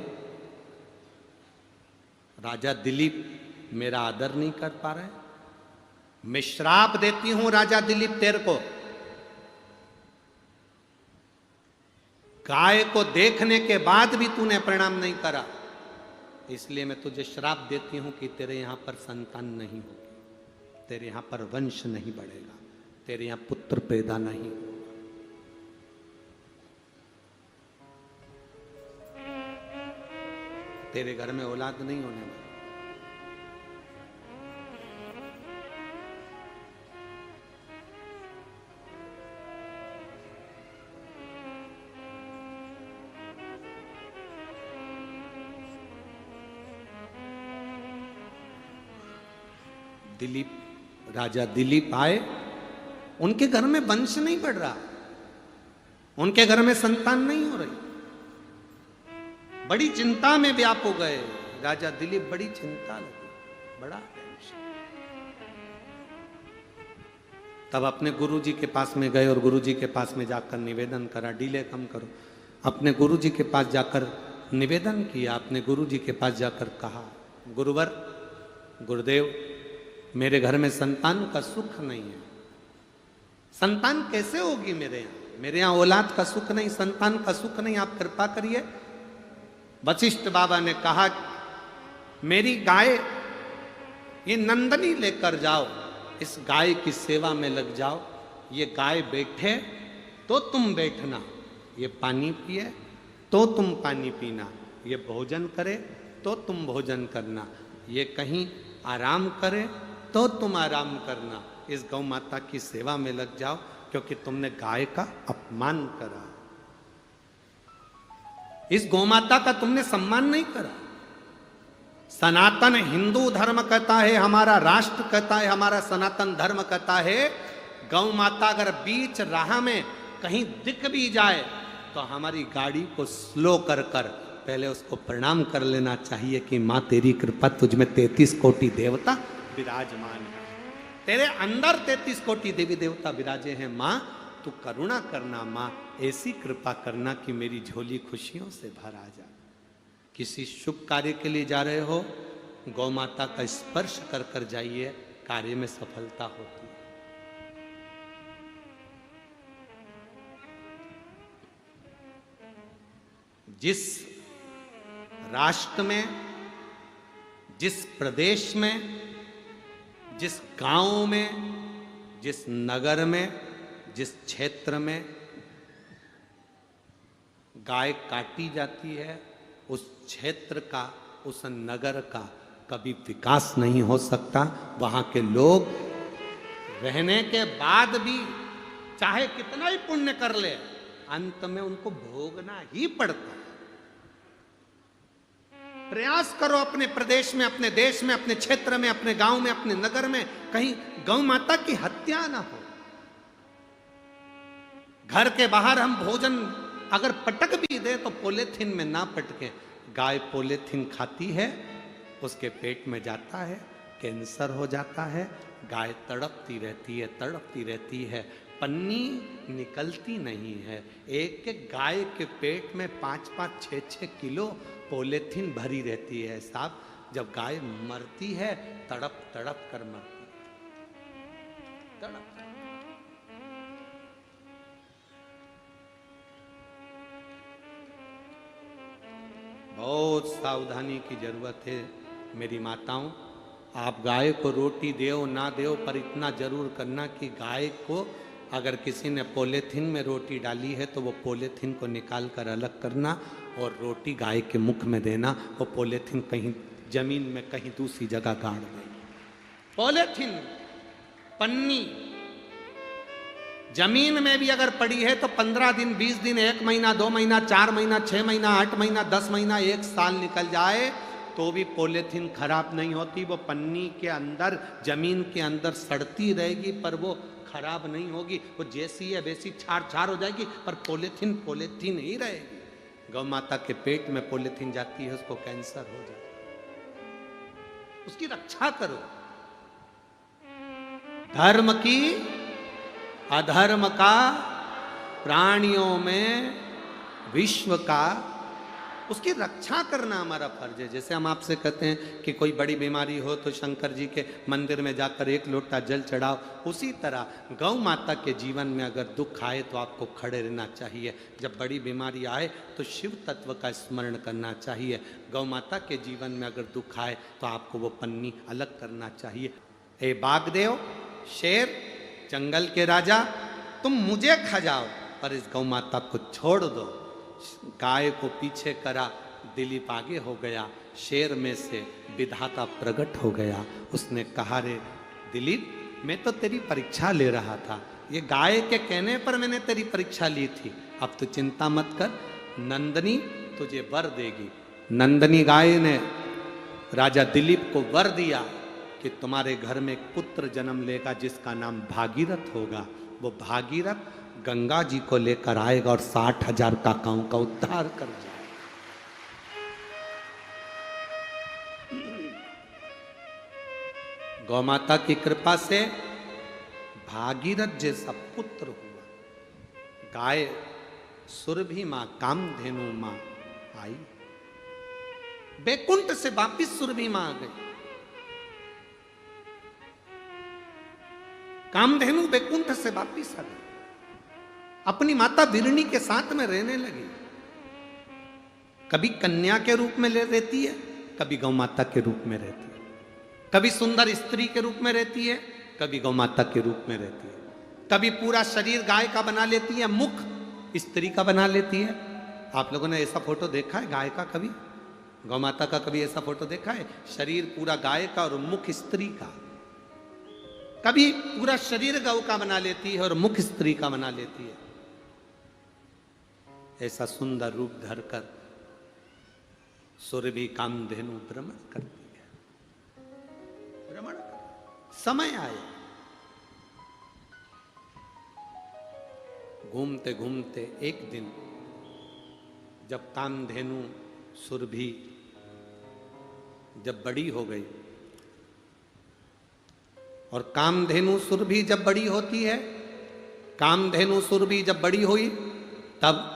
राजा दिलीप मेरा आदर नहीं कर पा रहे, मैं श्राप देती हूं राजा दिलीप तेरे को, गाय को देखने के बाद भी तूने प्रणाम नहीं करा, इसलिए मैं तुझे श्राप देती हूं कि तेरे यहां पर संतान नहीं होगी, तेरे यहां पर वंश नहीं बढ़ेगा, तेरे यहां पुत्र पैदा नहीं होगा। तेरे घर में औलाद नहीं होने वाली। दिलीप, राजा दिलीप आए, उनके घर में वंश नहीं बढ़ रहा, उनके घर में संतान नहीं हो रही, बड़ी चिंता में व्याप हो गए राजा दिलीप, बड़ी चिंता लगी, बड़ा टेंशन। तब अपने गुरुजी के पास में गए और गुरुजी के पास में जाकर निवेदन करा, डिले कम करो। अपने गुरुजी के पास जाकर निवेदन किया, अपने गुरुजी के पास जाकर कहा, गुरुवर, गुरुदेव, मेरे घर में संतान का सुख नहीं है, संतान कैसे होगी मेरे यहाँ औलाद का सुख नहीं, संतान का सुख नहीं, आप कृपा करिए। वशिष्ठ बाबा ने कहा, मेरी गाय ये नंदनी लेकर जाओ, इस गाय की सेवा में लग जाओ, ये गाय बैठे तो तुम बैठना, ये पानी पिए तो तुम पानी पीना, ये भोजन करे तो तुम भोजन करना, ये कहीं आराम करे तो तुम आराम करना, इस गौ माता की सेवा में लग जाओ, क्योंकि तुमने गाय का अपमान करा, इस गौ माता का तुमने सम्मान नहीं करा। सनातन हिंदू धर्म कहता है, हमारा राष्ट्र कहता है, हमारा सनातन धर्म कहता है, गौ माता अगर बीच राह में कहीं दिख भी जाए तो हमारी गाड़ी को स्लो कर कर पहले उसको प्रणाम कर लेना चाहिए कि मां तेरी कृपा, तुझ में 33 कोटि देवता विराजमान है, तेरे अंदर 33 कोटि देवी देवता विराजे हैं, मां तू करुणा करना, मां ऐसी कृपा करना कि मेरी झोली खुशियों से भर आ जा। किसी शुभ कार्य के लिए जा रहे हो, गौ माता का स्पर्श कर कर जाइए, कार्य में सफलता होती है। जिस राष्ट्र में, जिस प्रदेश में, जिस गांव में, जिस नगर में, जिस क्षेत्र में गाय काटी जाती है, उस क्षेत्र का, उस नगर का कभी विकास नहीं हो सकता। वहां के लोग रहने के बाद भी चाहे कितना ही पुण्य कर ले, अंत में उनको भोगना ही पड़ता है। प्रयास करो अपने प्रदेश में, अपने देश में, अपने क्षेत्र में, अपने गांव में, अपने नगर में कहीं गौ माता की हत्या ना हो। घर के बाहर हम भोजन अगर पटक भी दे तो पॉलीथीन में ना पटके। गाय पॉलीथीन खाती है, उसके पेट में जाता है, कैंसर हो जाता है, गाय तड़पती रहती है, तड़पती रहती है, पन्नी निकलती नहीं है। एक एक गाय के पेट में 5-5, 6-6 किलो पॉलीथीन भरी रहती है साहब। जब गाय मरती है तड़प तड़प कर मरती है, तड़प। बहुत सावधानी की जरूरत है मेरी माताओं। आप गाय को रोटी देओ ना देओ, पर इतना जरूर करना कि गाय को अगर किसी ने पॉलीथीन में रोटी डाली है तो वो पॉलीथीन को निकाल कर अलग करना और रोटी गाय के मुख में देना। वो पॉलीथीन कहीं जमीन में कहीं दूसरी जगह गाड़ देगी। पॉलीथीन, पन्नी जमीन में भी अगर पड़ी है तो 15 दिन, 20 दिन, 1 महीना, 2 महीना, 4 महीना, 6 महीना, 8 महीना, 10 महीना, 1 साल निकल जाए तो भी पॉलीथीन खराब नहीं होती। वो पन्नी के अंदर, जमीन के अंदर सड़ती रहेगी पर वो खराब नहीं होगी। वो जैसी है वैसी छार छार हो जाएगी, पर पॉलीथीन पॉलीथीन ही रहेगी। गौ माता के पेट में पॉलीथीन जाती है, उसको कैंसर हो जाता है। उसकी रक्षा करो। धर्म की अधर्म का, प्राणियों में विश्व का उसकी रक्षा करना हमारा फर्ज है। जैसे हम आपसे कहते हैं कि कोई बड़ी बीमारी हो तो शंकर जी के मंदिर में जाकर एक लोटा जल चढ़ाओ, उसी तरह गौ माता के जीवन में अगर दुख आए तो आपको खड़े रहना चाहिए। जब बड़ी बीमारी आए तो शिव तत्व का स्मरण करना चाहिए। गौ माता के जीवन में अगर दुख आए तो आपको वो पन्नी अलग करना चाहिए। ए बागदेव, शेर, जंगल के राजा, तुम मुझे खा जाओ पर इस गौ माता को छोड़ दो। गाय को पीछे करा, दिलीप आगे हो गया, शेर में से विधाता प्रकट हो गया। उसने कहा, रे दिलीप, मैं तो तेरी परीक्षा ले रहा था, ये गाय के कहने पर मैंने तेरी परीक्षा ली थी। अब तो चिंता मत कर, नंदनी तुझे वर देगी। नंदनी गाय ने राजा दिलीप को वर दिया कि तुम्हारे घर में एक पुत्र जन्म लेगा जिसका नाम भागीरथ होगा। वो भागीरथ गंगा जी को लेकर आएगा और 60,000 काकाओं का उद्धार कर जाएगा। गौ माता की कृपा से भागीरथ जैसा पुत्र हुआ। गाय सुरभि मां, कामधेनु मां आई, बैकुंठ से वापिस सुरभि मां आ गई। कामधेनु बैकुंठ से वापिस आ गई, अपनी माता विरणी के साथ में रहने लगी। कभी कन्या के रूप में रहती है, कभी गौ माता के रूप में रहती है, कभी सुंदर स्त्री के रूप में रहती है, कभी गौ माता के रूप में रहती है, कभी पूरा शरीर गाय का बना लेती है, मुख स्त्री का बना लेती है। आप लोगों ने ऐसा फोटो देखा है गाय का? कभी गौ माता का कभी ऐसा फोटो देखा है? शरीर पूरा गाय का और मुख स्त्री का। कभी पूरा शरीर गौ का बना लेती है और मुख स्त्री का बना लेती है। ऐसा सुंदर रूप धरकर सुरभि कामधेनु भ्रमण करती है, भ्रमण कर। समय आया, घूमते घूमते एक दिन जब कामधेनु सुरभि जब बड़ी हो गई, और कामधेनु सुरभि जब बड़ी होती है, कामधेनु सुरभि जब बड़ी हुई तब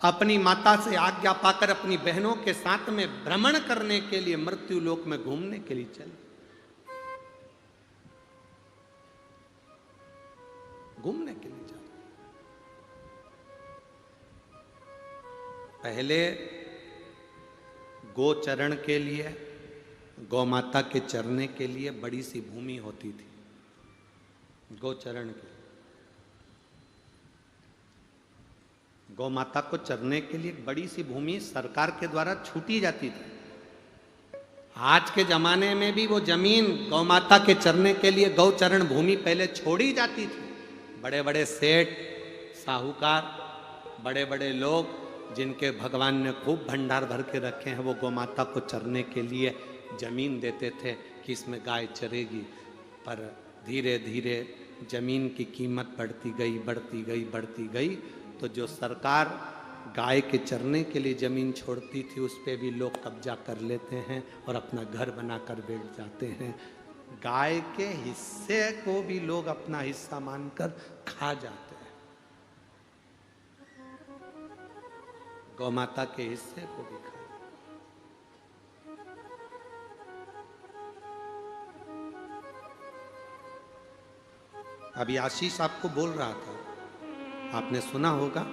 अपनी माता से आज्ञा पाकर अपनी बहनों के साथ में भ्रमण करने के लिए मृत्यु लोक में घूमने के लिए चली। घूमने के लिए चली। पहले गोचरण के लिए, गौ माता के चरने के लिए बड़ी सी भूमि होती थी। गोचरण के गौ माता को चरने के लिए बड़ी सी भूमि सरकार के द्वारा छूटी जाती थी। आज के जमाने में भी वो जमीन गौ माता के चरने के लिए गौचरण भूमि पहले छोड़ी जाती थी। बड़े बड़े सेठ, साहूकार, बड़े बड़े लोग जिनके भगवान ने खूब भंडार भर के रखे हैं, वो गौ माता को चरने के लिए जमीन देते थे कि इसमें गाय चरेगी। पर धीरे धीरे जमीन की कीमत बढ़ती गई, बढ़ती गई, बढ़ती गई, तो जो सरकार गाय के चरने के लिए जमीन छोड़ती थी उस पे भी लोग कब्जा कर लेते हैं और अपना घर बनाकर बैठ जाते हैं। गाय के हिस्से को भी लोग अपना हिस्सा मानकर खा जाते हैं। गौ माता के हिस्से को भी खा। अभी आशीष आपको बोल रहा था, आपने सुना होगा,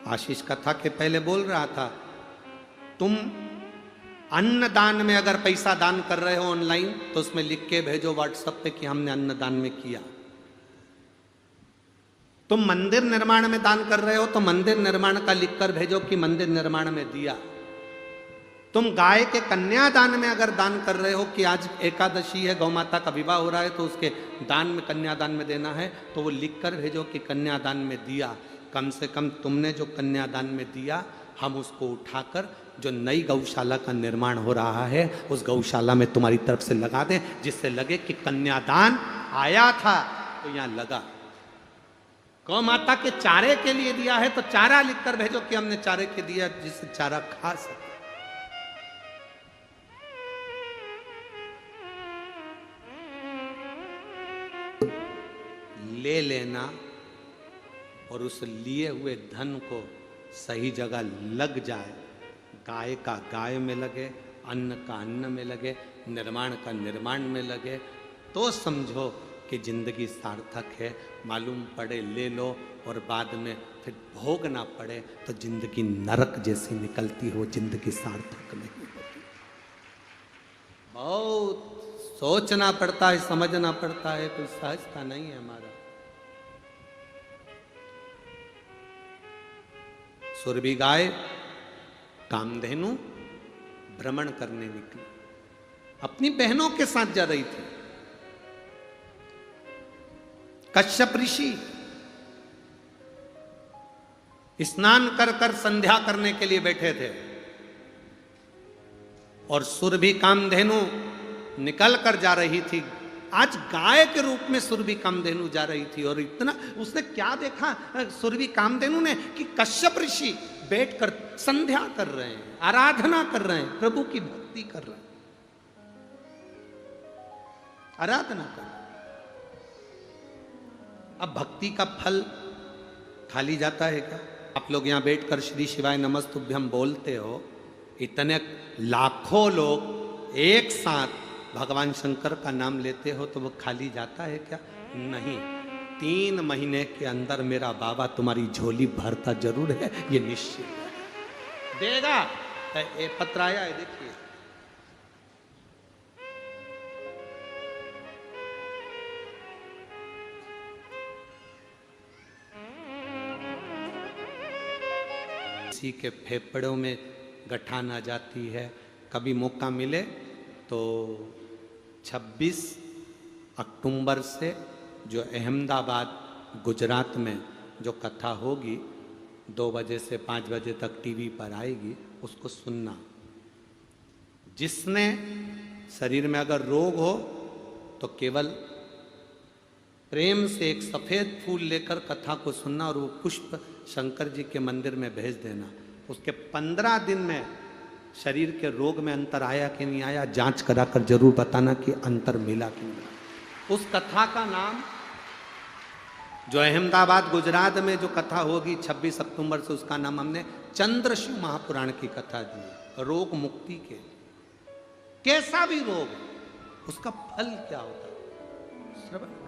आशीष कथा के पहले बोल रहा था, तुम अन्नदान में अगर पैसा दान कर रहे हो ऑनलाइन तो उसमें लिख के भेजो व्हाट्सएप पे कि हमने अन्नदान में किया। तुम मंदिर निर्माण में दान कर रहे हो तो मंदिर निर्माण का लिखकर भेजो कि मंदिर निर्माण में दिया। तुम गाय के कन्यादान में अगर दान कर रहे हो कि आज एकादशी है, गौ माता का विवाह हो रहा है तो उसके दान में, कन्यादान में देना है, तो वो लिखकर भेजो कि कन्यादान में दिया। कम से कम तुमने जो कन्यादान में दिया, हम उसको उठाकर जो नई गौशाला का निर्माण हो रहा है उस गौशाला में तुम्हारी तरफ से लगा दें, जिससे लगे कि कन्यादान आया था तो यहाँ लगा। गौ माता के चारे के लिए दिया है तो चारा लिखकर भेजो कि हमने चारे के दिया, जिससे चारा खा सके। ले लेना और उस लिए हुए धन को सही जगह लग जाए, गाय का गाय में लगे, अन्न का अन्न में लगे, निर्माण का निर्माण में लगे, तो समझो कि जिंदगी सार्थक है। मालूम पड़े ले लो और बाद में फिर भोगना पड़े तो जिंदगी नरक जैसी निकलती हो, जिंदगी सार्थक नहीं होती। बहुत सोचना पड़ता है, समझना पड़ता है, कोई सहजता नहीं है हमारा। सुरभि गाय कामधेनु भ्रमण करने निकली, अपनी बहनों के साथ जा रही थी। कश्यप ऋषि स्नान कर कर संध्या करने के लिए बैठे थे और सुरभि कामधेनु निकल कर जा रही थी। आज गाय के रूप में सुरभि कामधेनु जा रही थी और इतना उसने क्या देखा सुरभि कामधेनु ने कि कश्यप ऋषि बैठकर संध्या कर रहे हैं, आराधना कर रहे हैं, प्रभु की भक्ति कर रहे हैं, आराधना कर रहे हैं। अब भक्ति का फल खाली जाता है क्या? आप लोग यहां बैठकर श्री शिवाय नमस्तुभ्यम बोलते हो, इतने लाखों लोग एक साथ भगवान शंकर का नाम लेते हो तो वो खाली जाता है क्या? नहीं। 3 महीने के अंदर मेरा बाबा तुम्हारी झोली भरता जरूर है, ये निश्चित है, देगा। ये पत्र आया है, देखिए। किसी के फेफड़ों में गठान आ जाती है, कभी मौका मिले तो 26 अक्टूबर से जो अहमदाबाद गुजरात में जो कथा होगी 2 बजे से 5 बजे तक टीवी पर आएगी, उसको सुनना। जिसने शरीर में अगर रोग हो तो केवल प्रेम से एक सफेद फूल लेकर कथा को सुनना और वो पुष्प शंकर जी के मंदिर में भेज देना। उसके 15 दिन में शरीर के रोग में अंतर आया कि नहीं आया, जांच कराकर जरूर बताना कि अंतर मिला कि नहीं। उस कथा का नाम, जो अहमदाबाद गुजरात में जो कथा होगी 26 अक्टूबर से, उसका नाम हमने चंद्रशिव महापुराण की कथा दी। रोग मुक्ति के, कैसा भी रोग उसका फल क्या होता है, श्रवण।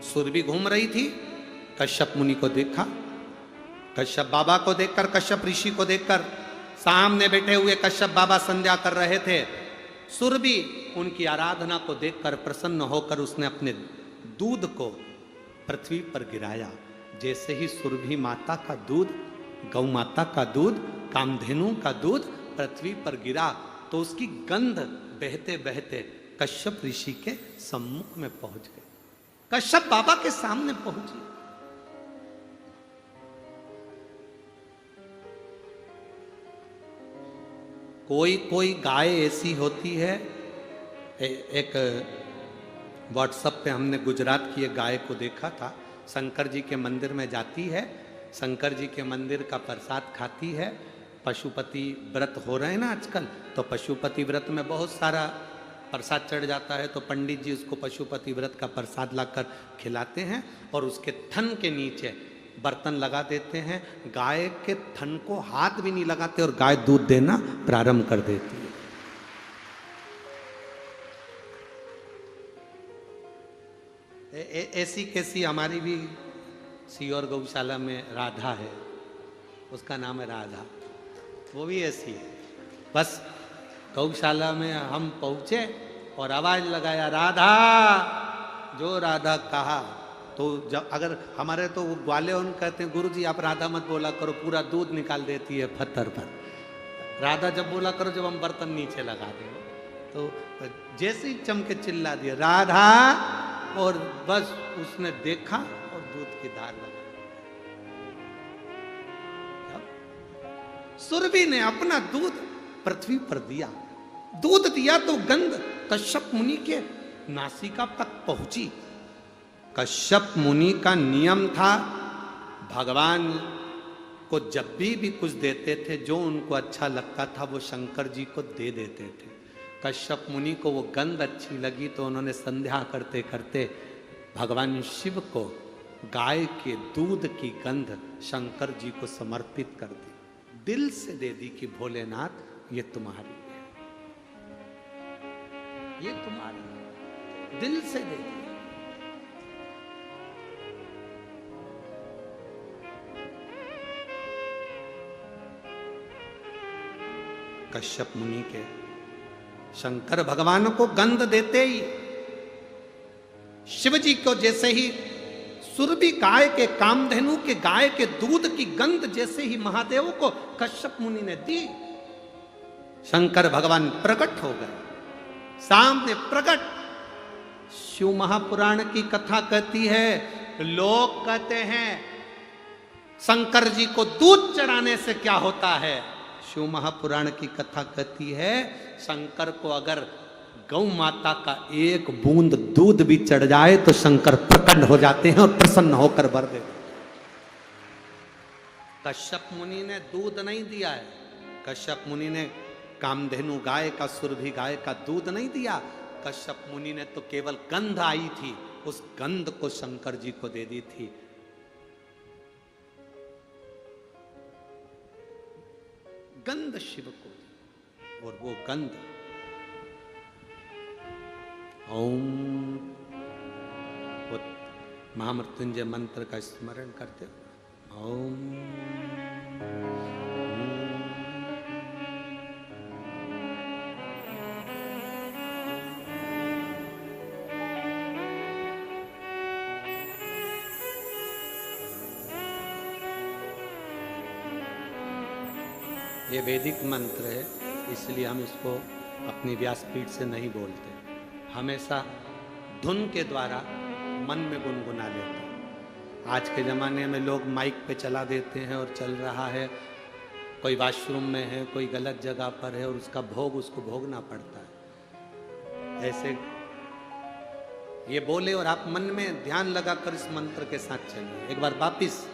सुरभि घूम रही थी, कश्यप मुनि को देखा, कश्यप बाबा को देखकर, कश्यप ऋषि को देखकर, सामने बैठे हुए कश्यप बाबा संध्या कर रहे थे। सुरभि उनकी आराधना को देखकर प्रसन्न होकर उसने अपने दूध को पृथ्वी पर गिराया। जैसे ही सुरभि माता का दूध, गौ माता का दूध, कामधेनु का दूध पृथ्वी पर गिरा तो उसकी गंध बहते बहते कश्यप ऋषि के सम्मुख में पहुंच गई, कश्यप बाबा के सामने पहुंची। कोई कोई गाय ऐसी होती है, एक व्हाट्सएप पे हमने गुजरात की एक गाय को देखा था, शंकर जी के मंदिर में जाती है, शंकर जी के मंदिर का प्रसाद खाती है। पशुपति व्रत हो रहे हैं ना आजकल, तो पशुपति व्रत में बहुत सारा प्रसाद चढ़ जाता है, तो पंडित जी उसको पशुपति व्रत का प्रसाद लाकर खिलाते हैं और उसके थन के नीचे बर्तन लगा देते हैं। गाय के थन को हाथ भी नहीं लगाते और गाय दूध देना प्रारंभ कर देती है। ऐसी कैसी हमारी भी सीहोर गौशाला में राधा है, उसका नाम है राधा, वो भी ऐसी है। बस गौशाला में हम पहुंचे और आवाज लगाया राधा, जो राधा कहा तो जब अगर हमारे तो ग्वाले उन कहते हैं गुरुजी आप राधा मत बोला करो, पूरा दूध निकाल देती है पत्थर पर। राधा जब बोला करो जब हम बर्तन नीचे लगा दें, तो जैसे ही चमके चिल्ला दिया राधा, और बस उसने देखा और दूध की धार लगा। सुरभि ने अपना दूध पृथ्वी पर दिया, दूध दिया तो गंध कश्यप मुनि के नासिका तक पहुंची। कश्यप मुनि का नियम था, भगवान को जब भी कुछ देते थे जो उनको अच्छा लगता था वो शंकर जी को दे देते थे। कश्यप मुनि को वो गंध अच्छी लगी तो उन्होंने संध्या करते करते भगवान शिव को गाय के दूध की गंध शंकर जी को समर्पित कर दी। दिल से दे दी कि भोलेनाथ ये तुम्हारी है, ये तुम्हारी है, दिल से दे दी। कश्यप मुनि के शंकर भगवान को गंध देते ही, शिव जी को जैसे ही सुरभि गाय के, कामधेनु के गाय के दूध की गंध जैसे ही महादेव को कश्यप मुनि ने दी, शंकर भगवान प्रकट हो गए, सामने प्रकट। शिव महापुराण की कथा कहती है, लोग कहते हैं शंकर जी को दूध चढ़ाने से क्या होता है। शिव महापुराण की कथा कहती है, शंकर को अगर गौ माता का एक बूंद दूध भी चढ़ जाए तो शंकर प्रकट हो जाते हैं और प्रसन्न होकर वर देते। कश्यप मुनि ने दूध नहीं दिया है, कश्यप मुनि ने कामधेनु गाय का, सुरभि गाय का दूध नहीं दिया। कश्यप मुनि ने तो केवल गंध आई थी, उस गंध को शंकर जी को दे दी थी। गंध शिव को दी, और वो गंध ओम, वो महामृत्युंजय मंत्र का स्मरण करते हो, ओम। ये वैदिक मंत्र है, इसलिए हम इसको अपनी व्यासपीठ से नहीं बोलते, हमेशा धुन के द्वारा मन में गुनगुना लेते हैं। आज के ज़माने में लोग माइक पे चला देते हैं और चल रहा है, कोई वॉशरूम में है, कोई गलत जगह पर है और उसका भोग उसको भोगना पड़ता है। ऐसे ये बोले और आप मन में ध्यान लगाकर इस मंत्र के साथ चलिए। एक बार वापिस,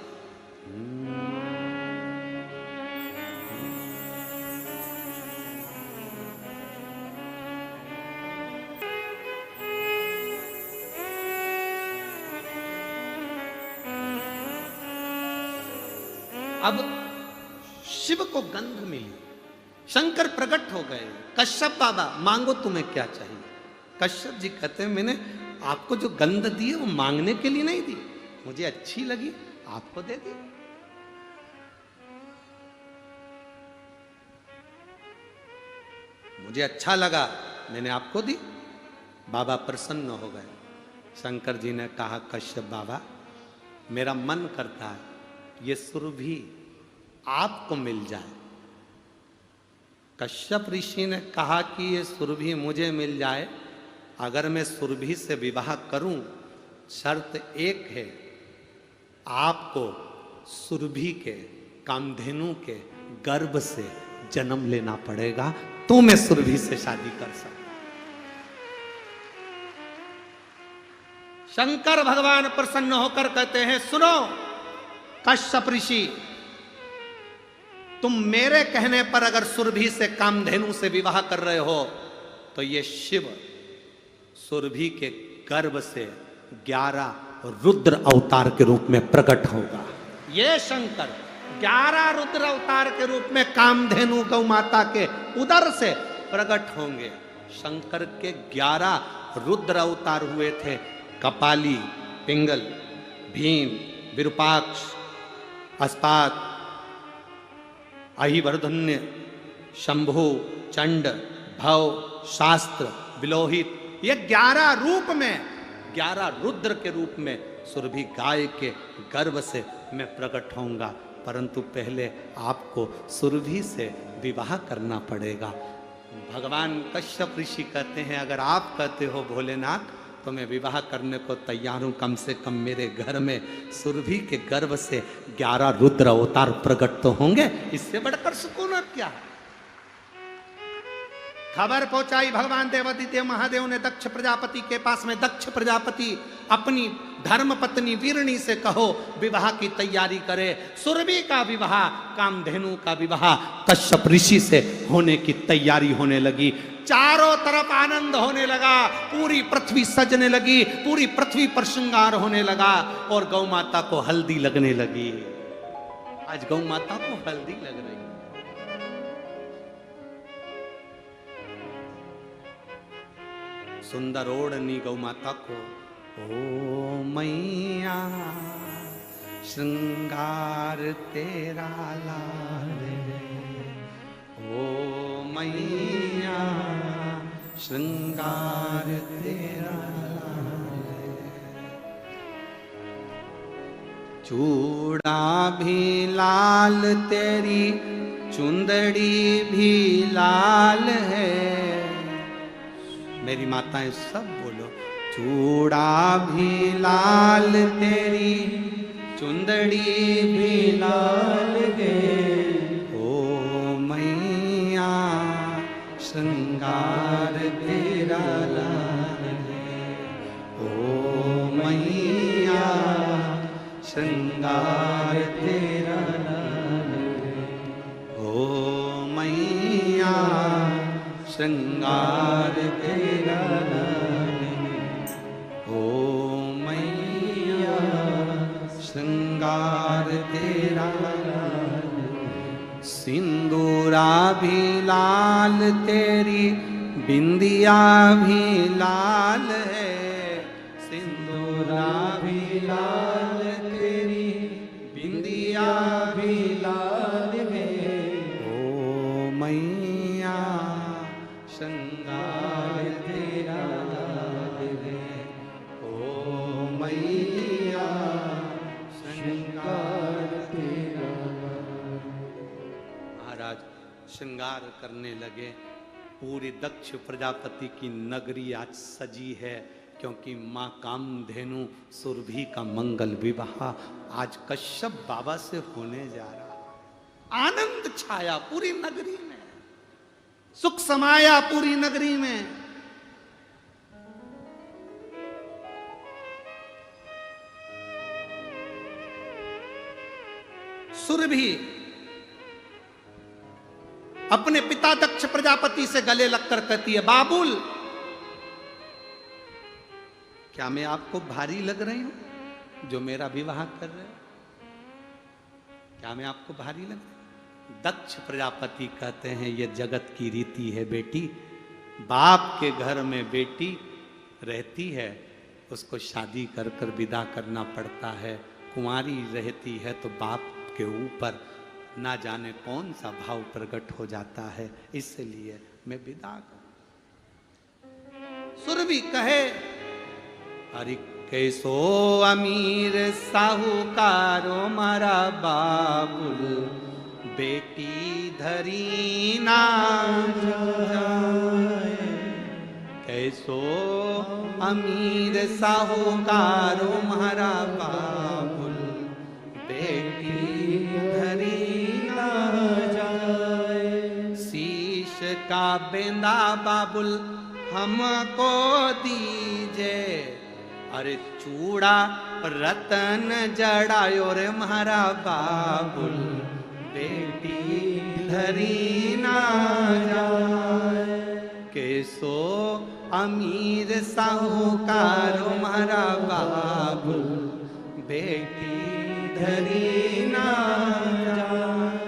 अब शिव को गंध मिली, शंकर प्रकट हो गए। कश्यप बाबा मांगो तुम्हें क्या चाहिए। कश्यप जी कहते हैं मैंने आपको जो गंध दी है वो मांगने के लिए नहीं दी, मुझे अच्छी लगी आपको दे दी। मुझे अच्छा लगा मैंने आपको दी। बाबा प्रसन्न हो गए। शंकर जी ने कहा कश्यप बाबा मेरा मन करता है ये सुरभि आपको मिल जाए। कश्यप ऋषि ने कहा कि ये सुरभि मुझे मिल जाए, अगर मैं सुरभि से विवाह करूं, शर्त एक है, आपको सुरभि के, कामधेनु के गर्भ से जन्म लेना पड़ेगा, तो मैं सुरभि से शादी कर सकता। शंकर भगवान प्रसन्न होकर कहते हैं सुनो कश्यप ऋषि, तुम मेरे कहने पर अगर सुरभि से, कामधेनु से विवाह कर रहे हो तो ये शिव सुरभि के गर्भ से 11 रुद्र अवतार के रूप में प्रकट होगा। ये शंकर 11 रुद्र अवतार के रूप में कामधेनु गौ माता के उदर से प्रकट होंगे। शंकर के 11 रुद्र अवतार हुए थे, कपाली, पिंगल, भीम, विरूपाक्ष, अस्पात, अहिवर्धन्य, शंभु, चंड, भव, शास्त्र, विलोहित, ये 11 रूप में, 11 रुद्र के रूप में सुरभि गाय के गर्भ से मैं प्रकट होऊंगा, परंतु पहले आपको सुरभि से विवाह करना पड़ेगा। भगवान कश्यप ऋषि कहते हैं अगर आप कहते हो भोलेनाथ तो मैं विवाह करने को तैयार हूं, कम से कम मेरे घर में सुरभि के गर्भ से 11 रुद्र अवतार प्रकट तो होंगे, इससे बढ़कर सुकून और क्या। खबर पहुंचाई भगवान देवादिदेव महादेव ने दक्ष प्रजापति के पास में। दक्ष प्रजापति अपनी धर्म पत्नी वीरणी से कहो विवाह की तैयारी करे। सुरभि का विवाह, कामधेनु का विवाह कश्यप ऋषि से होने की तैयारी होने लगी। चारों तरफ आनंद होने लगा, पूरी पृथ्वी सजने लगी, पूरी पृथ्वी पर श्रृंगार होने लगा और गौ माता को हल्दी लगने लगी। आज गौ माता को हल्दी लग रही। सुंदर ओढ़नी गौ माता को, ओ मैया श्रृंगार तेरा लाल है, ओ मैया श्रृंगार तेरा लाल है। चूड़ा भी लाल तेरी चुंदड़ी भी लाल है। मेरी माताएं सब बोलो, चूड़ा भी लाल तेरी चुंदड़ी भी लाल है, ओ मैया श्रृंगार तेरा लाल है, ओ मैया श्रृंगार तेरा लाल है, ओ मैया श्रृंगार तेरा लाल है, ओ मैया श्रृंगार तेरा लाल है। सिंदूरा भी लाल तेरी बिंदिया भी लाल है, सिंदूरा भी लाल तेरी बिंदिया भी लाल है, ओ मैया श्रृंगार तेरा लाल है, ओ मैया श्रृंगार तेरा लाल। महाराज श्रृंगार करने लगे। पूरी दक्ष प्रजापति की नगरी आज सजी है, क्योंकि माँ कामधेनु सुरभि का मंगल विवाह आज कश्यप बाबा से होने जा रहा। आनंद छाया पूरी नगरी में, सुख समाया पूरी नगरी में। सुरभि अपने पिता दक्ष प्रजापति से गले लगकर कहती है, बाबुल क्या मैं आपको भारी लग रही हूं जो मेरा विवाह कर रहे हो? क्या मैं आपको भारी लग रही हूं? दक्ष प्रजापति कहते हैं, ये जगत की रीति है बेटी, बाप के घर में बेटी रहती है उसको शादी कर कर विदा करना पड़ता है। कुंवारी रहती है तो बाप के ऊपर ना जाने कौन सा भाव प्रकट हो जाता है, इसलिए मैं विदा कर। सुरभि कहे, अरे कैसो अमीर साहूकारो मारा बाबुल, बेटी धरी ना जाए। कैसो अमीर साहूकारो मारा बाबुल, बेटी धरी ना जाए। शीश का बेंदा बाबुल हमको दीजे, अरे चूड़ा रतन जड़ायो रे मारा बाबुल, बेटी धरी ना जाए। कैसो अमीर साहूकार मारा बाबुल, बेटी धरी ना जाए।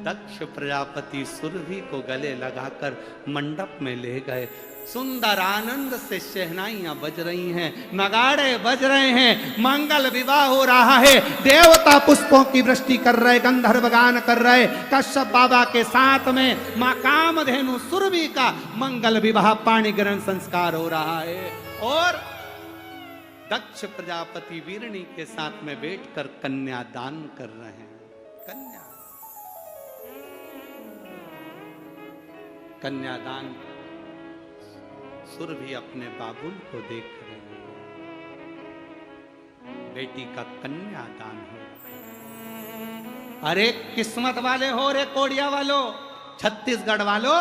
दक्ष प्रजापति सुरभि को गले लगाकर मंडप में ले गए। सुंदर आनंद से शहनाइयां बज रही हैं, नगाड़े बज रहे हैं, मंगल विवाह हो रहा है। देवता पुष्पों की वृष्टि कर रहे, गंधर्व गान कर रहे। कश्यप बाबा के साथ में मां कामधेनु सुरभि का मंगल विवाह पाणी ग्रहण संस्कार हो रहा है। और दक्ष प्रजापति वीरणी के साथ में बैठकर कन्यादान कर रहे हैं। कन्यादान सुरभि अपने बाबुल को देख रहे हैं, बेटी का कन्यादान हो। अरे किस्मत वाले हो रे कोड़िया वालों, छत्तीसगढ़ वालों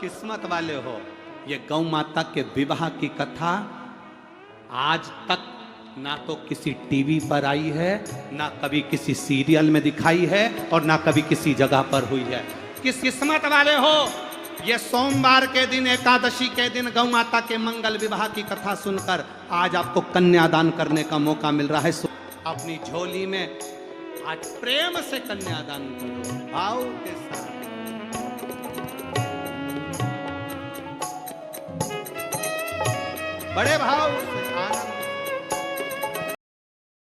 किस्मत वाले हो। ये गौ माता के विवाह की कथा आज तक ना तो किसी टीवी पर आई है, ना कभी किसी सीरियल में दिखाई है, और ना कभी किसी जगह पर हुई है। किस किस्मत वाले हो, ये सोमवार के दिन, एकादशी के दिन गौ माता के मंगल विवाह की कथा सुनकर आज आपको कन्यादान करने का मौका मिल रहा है। अपनी झोली में आज प्रेम से कन्यादान करो, भाव के साथ। बड़े भाव से आनंद